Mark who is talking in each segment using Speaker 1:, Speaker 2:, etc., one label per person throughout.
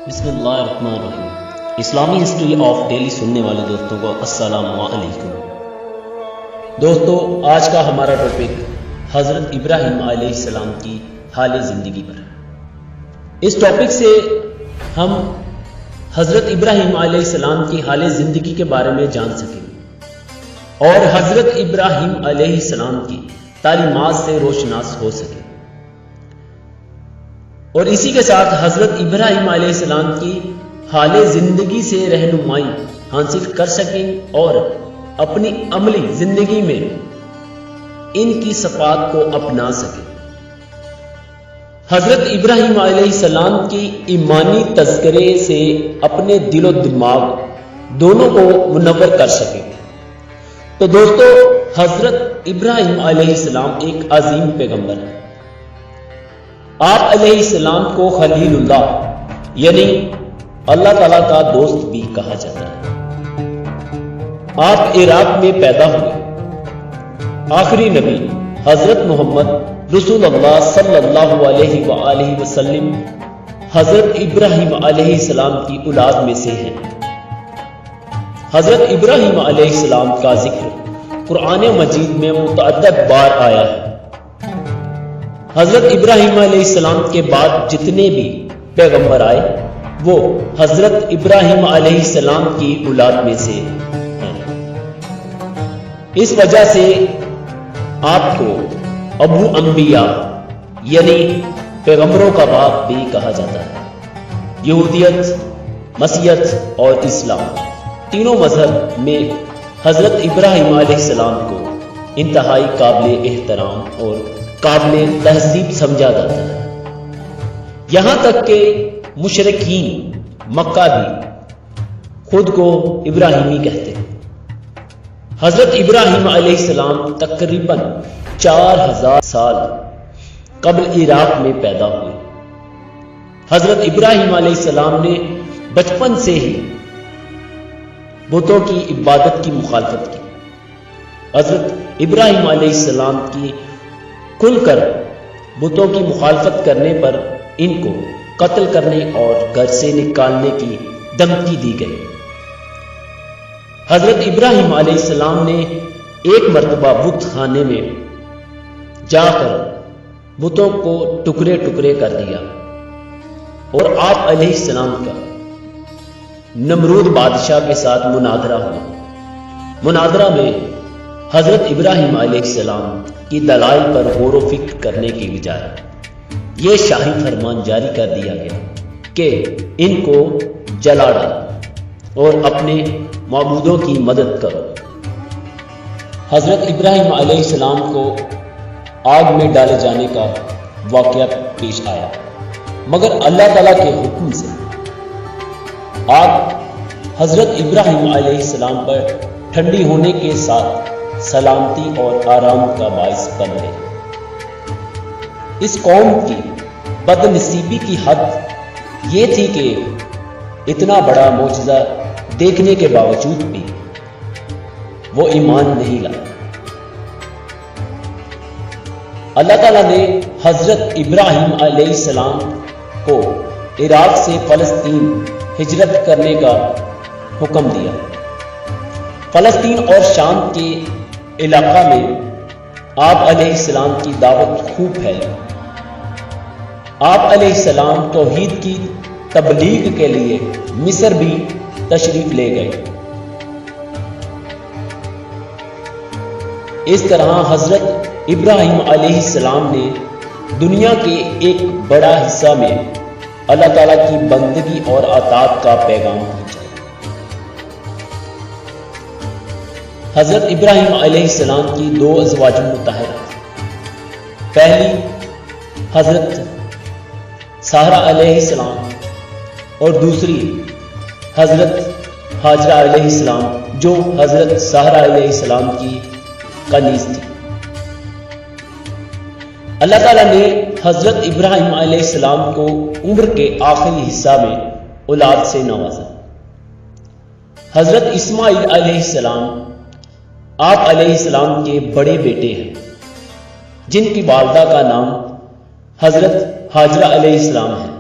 Speaker 1: بسم اللہ الرحمن الرحیم۔ اسلامی ہسٹری آف ڈیلی سننے والے دوستوں کو السلام علیکم۔ دوستو، آج کا ہمارا ٹاپک حضرت ابراہیم علیہ السلام کی حال زندگی پر ہے۔ اس ٹاپک سے ہم حضرت ابراہیم علیہ السلام کی حال زندگی کے بارے میں جان سکیں گے اور حضرت ابراہیم علیہ السلام کی تعلیمات سے روشناس ہو سکیں، اور اسی کے ساتھ حضرت ابراہیم علیہ السلام کی حال زندگی سے رہنمائی حاصل کر سکیں اور اپنی عملی زندگی میں ان کی صفات کو اپنا سکیں۔ حضرت ابراہیم علیہ السلام کی ایمانی تذکرے سے اپنے دل و دماغ دونوں کو منور کر سکیں۔ تو دوستو، حضرت ابراہیم علیہ السلام ایک عظیم پیغمبر ہے۔ آپ علیہ السلام کو خلیل اللہ یعنی اللہ تعالیٰ کا دوست بھی کہا جاتا ہے۔ آپ عراق میں پیدا ہوئے۔ آخری نبی حضرت محمد رسول اللہ صلی اللہ علیہ وآلہ وسلم حضرت ابراہیم علیہ السلام کی اولاد میں سے ہیں۔ حضرت ابراہیم علیہ السلام کا ذکر قرآن مجید میں متعدد بار آیا ہے۔ حضرت ابراہیم علیہ السلام کے بعد جتنے بھی پیغمبر آئے وہ حضرت ابراہیم علیہ السلام کی اولاد میں سے ہیں۔ اس وجہ سے آپ کو ابو انبیاء یعنی پیغمبروں کا باپ بھی کہا جاتا ہے۔ یہودیت، مسیحیت اور اسلام تینوں مذہب میں حضرت ابراہیم علیہ السلام کو انتہائی قابل احترام اور قابل تہذیب سمجھا جاتا ہے۔ یہاں تک کہ مشرکین مکہ بھی خود کو ابراہیمی کہتے ہیں۔ حضرت ابراہیم علیہ السلام تقریباً 4000 سال قبل عراق میں پیدا ہوئے۔ حضرت ابراہیم علیہ السلام نے بچپن سے ہی بتوں کی عبادت کی مخالفت کی۔ حضرت ابراہیم علیہ السلام کی کھل کر بتوں کی مخالفت کرنے پر ان کو قتل کرنے اور گھر سے نکالنے کی دھمکی دی گئی۔ حضرت ابراہیم علیہ السلام نے ایک مرتبہ بت خانے میں جا کر بتوں کو ٹکڑے ٹکڑے کر دیا اور آپ علیہ السلام کا نمرود بادشاہ کے ساتھ مناظرہ ہوا۔ مناظرہ میں حضرت ابراہیم علیہ السلام کی دلائل پر غور و فکر کرنے کی بجائے یہ شاہی فرمان جاری کر دیا گیا کہ ان کو جلا ڈالو اور اپنے معبودوں کی مدد کرو۔ حضرت ابراہیم علیہ السلام کو آگ میں ڈالے جانے کا واقعہ پیش آیا، مگر اللہ تعالیٰ کے حکم سے آگ حضرت ابراہیم علیہ السلام پر ٹھنڈی ہونے کے ساتھ سلامتی اور آرام کا باعث بن گئی۔ اس قوم کی بد نصیبی کی حد یہ تھی کہ اتنا بڑا معجزہ دیکھنے کے باوجود بھی وہ ایمان نہیں لائے۔ اللہ تعالیٰ نے حضرت ابراہیم علیہ السلام کو عراق سے فلسطین ہجرت کرنے کا حکم دیا۔ فلسطین اور شام کے علاقہ میں آپ علیہ السلام کی دعوت خوب پھیلی۔ آپ علیہ السلام توحید کی تبلیغ کے لیے مصر بھی تشریف لے گئے۔ اس طرح حضرت ابراہیم علیہ السلام نے دنیا کے ایک بڑا حصہ میں اللہ تعالیٰ کی بندگی اور اطاعت کا پیغام پہنچایا۔ حضرت ابراہیم علیہ السلام کی 2 ازواج مطہرات، پہلی حضرت سارہ علیہ السلام اور دوسری حضرت ہاجرہ علیہ السلام جو حضرت سارہ علیہ السلام کی کنیز تھی۔ اللہ تعالیٰ نے حضرت ابراہیم علیہ السلام کو عمر کے آخری حصہ میں اولاد سے نوازا۔ حضرت اسماعیل علیہ السلام آپ علیہ السلام کے بڑے بیٹے ہیں، جن کی والدہ کا نام حضرت ہاجرہ علیہ السلام ہے۔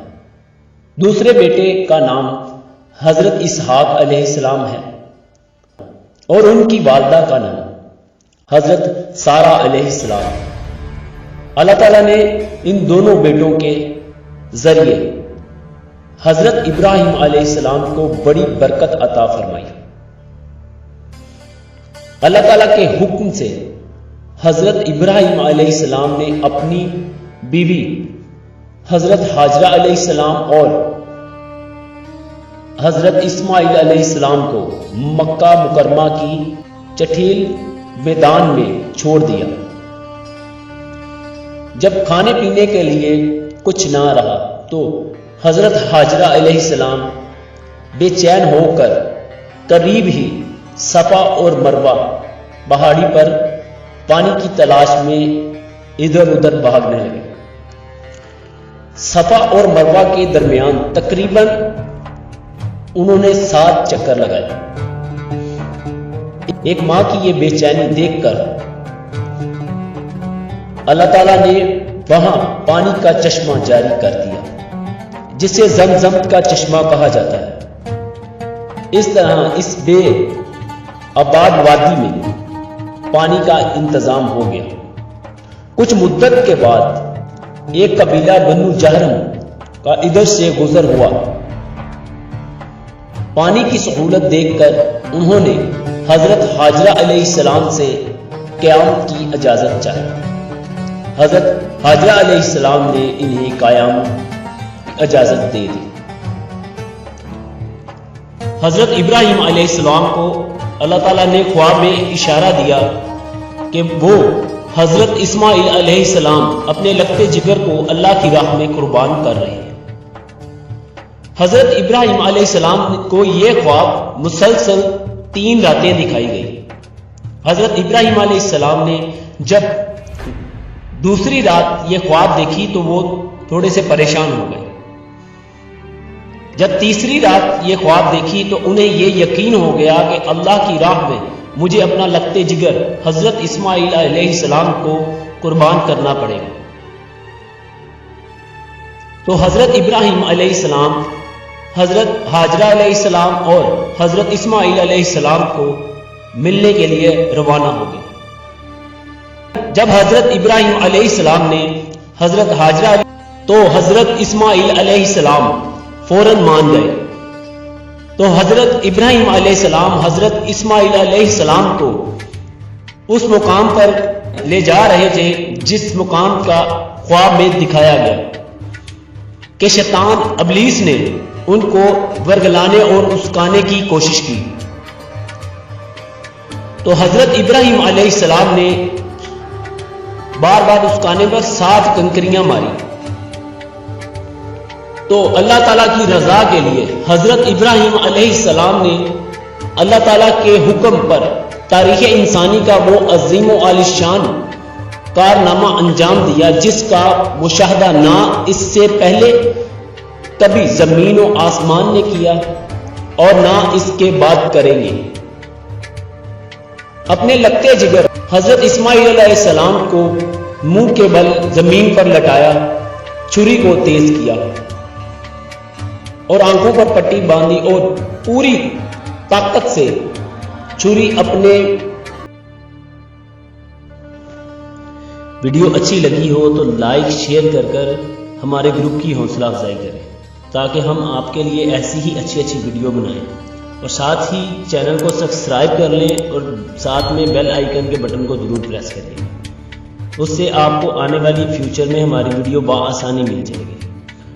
Speaker 1: دوسرے بیٹے کا نام حضرت اسحاق علیہ السلام ہے اور ان کی والدہ کا نام حضرت سارہ علیہ السلام۔ اللہ تعالیٰ نے ان دونوں بیٹوں کے ذریعے حضرت ابراہیم علیہ السلام کو بڑی برکت عطا فرمائی۔ اللہ تعالیٰ کے حکم سے حضرت ابراہیم علیہ السلام نے اپنی بیوی حضرت ہاجرہ علیہ السلام اور حضرت اسماعیل علیہ السلام کو مکہ مکرمہ کی چٹھیل میدان میں چھوڑ دیا۔ جب کھانے پینے کے لیے کچھ نہ رہا تو حضرت ہاجرہ علیہ السلام بے چین ہو کر قریب ہی صفا اور مروہ پہاڑی پر پانی کی تلاش میں ادھر ادھر بھاگنے لگے۔ صفا اور مروہ کے درمیان تقریباً انہوں نے 7 چکر لگائے۔ ایک ماں کی یہ بے چینی دیکھ کر اللہ تعالیٰ نے وہاں پانی کا چشمہ جاری کر دیا جسے زمزم کا چشمہ کہا جاتا ہے۔ اس طرح اس بے آباد وادی میں پانی کا انتظام ہو گیا۔ کچھ مدت کے بعد ایک قبیلہ بنو جہرم کا ادھر سے گزر ہوا۔ پانی کی سہولت دیکھ کر انہوں نے حضرت ہاجرہ علیہ السلام سے قیام کی اجازت چاہی۔ حضرت ہاجرہ علیہ السلام نے انہیں قیام کی اجازت دے دی۔ حضرت ابراہیم علیہ السلام کو اللہ تعالیٰ نے خواب میں اشارہ دیا کہ وہ حضرت اسماعیل علیہ السلام اپنے لگتے جگر کو اللہ کی راہ میں قربان کر رہے ہیں۔ حضرت ابراہیم علیہ السلام کو یہ خواب مسلسل 3 راتیں دکھائی گئی۔ حضرت ابراہیم علیہ السلام نے جب دوسری رات یہ خواب دیکھی تو وہ تھوڑے سے پریشان ہو گئے۔ جب تیسری رات یہ خواب دیکھی تو انہیں یہ یقین ہو گیا کہ اللہ کی راہ میں مجھے اپنا لگتے جگر حضرت اسماعیل علیہ السلام کو قربان کرنا پڑے گا۔ تو حضرت ابراہیم علیہ السلام حضرت ہاجرہ علیہ السلام اور حضرت اسماعیل علیہ السلام کو ملنے کے لیے روانہ ہو گئے۔ جب حضرت ابراہیم علیہ السلام نے حضرت ہاجرہ تو حضرت اسماعیل علیہ السلام فوراً مان گئے۔ تو حضرت ابراہیم علیہ السلام حضرت اسماعیل علیہ السلام کو اس مقام پر لے جا رہے تھے جس مقام کا خواب میں دکھایا گیا کہ شیطان ابلیس نے ان کو ورگلانے اور اسکانے کی کوشش کی۔ تو حضرت ابراہیم علیہ السلام نے بار بار اسکانے پر 7 کنکریاں ماری۔ تو اللہ تعالیٰ کی رضا کے لیے حضرت ابراہیم علیہ السلام نے اللہ تعالیٰ کے حکم پر تاریخ انسانی کا وہ عظیم و عالیشان کارنامہ انجام دیا جس کا مشاہدہ نہ اس سے پہلے کبھی زمین و آسمان نے کیا اور نہ اس کے بعد کریں گے۔ اپنے لگتے جگر حضرت اسماعیل علیہ السلام کو منہ کے بل زمین پر لٹایا، چھری کو تیز کیا اور آنکھوں پر پٹی باندھی اور پوری طاقت سے چھری اپنے۔ ویڈیو اچھی لگی ہو تو لائک شیئر کر ہمارے گروپ کی حوصلہ افزائی کریں تاکہ ہم آپ کے لیے ایسی ہی اچھی ویڈیو بنائیں، اور ساتھ ہی چینل کو سبسکرائب کر لیں اور ساتھ میں بیل آئیکن کے بٹن کو ضرور پریس کریں۔ اس سے آپ کو آنے والی فیوچر میں ہماری ویڈیو بآسانی مل جائے گی۔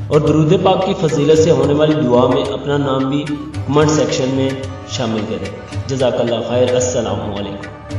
Speaker 1: اور درود پاک کی فضیلت سے ہونے والی دعا میں اپنا نام بھی کمنٹ سیکشن میں شامل کریں۔ جزاک اللہ خیر۔ السلام علیکم۔